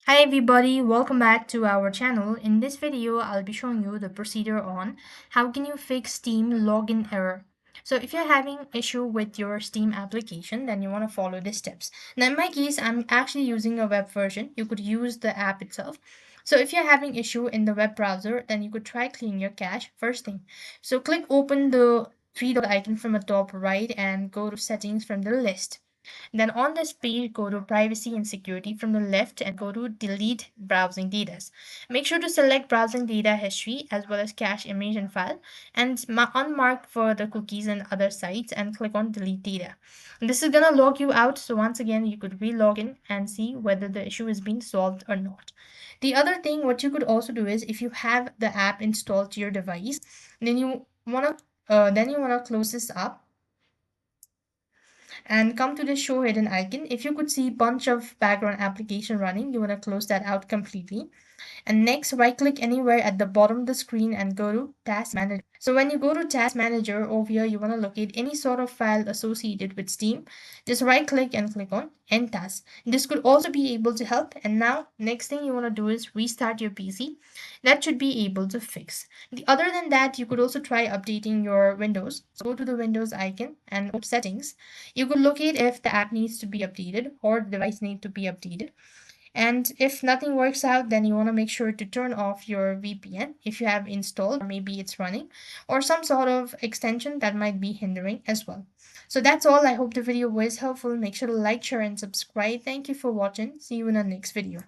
Hi everybody, welcome back to our channel. In this video, I'll be showing you the procedure on how can you fix Steam login error. So if you're having issue with your Steam application, then you want to follow these steps. Now in my case, I'm actually using a web version. You could use the app itself. So if you're having issue in the web browser, then you could try cleaning your cache first thing. So click open the three dot icon from the top right and go to settings from the list. Then on this page, go to privacy and security from the left and go to delete browsing data. Make sure to select browsing data history as well as cache image and file and unmark for the cookies and other sites and click on delete data. And this is going to log you out. So once again, you could re-log in and see whether the issue is being solved or not. The other thing, what you could also do is if you have the app installed to your device, then you want to close this up and come to the show hidden icon. If you could see bunch of background application running, you want to close that out completely. And next, right click anywhere at the bottom of the screen and go to Task Manager. So when you go to Task Manager over here, you want to locate any sort of file associated with Steam. Just right click and click on End Task. This could also be able to help. And now, next thing you want to do is restart your PC. That should be able to fix. Other than that, you could also try updating your Windows. So go to the Windows icon and go to Settings. You could locate if the app needs to be updated or the device needs to be updated. And if nothing works out, then you want to make sure to turn off your VPN if you have installed, or maybe it's running, or some sort of extension that might be hindering as well. So that's all. I hope the video was helpful. Make sure to like, share, and subscribe. Thank you for watching. See you in the next video.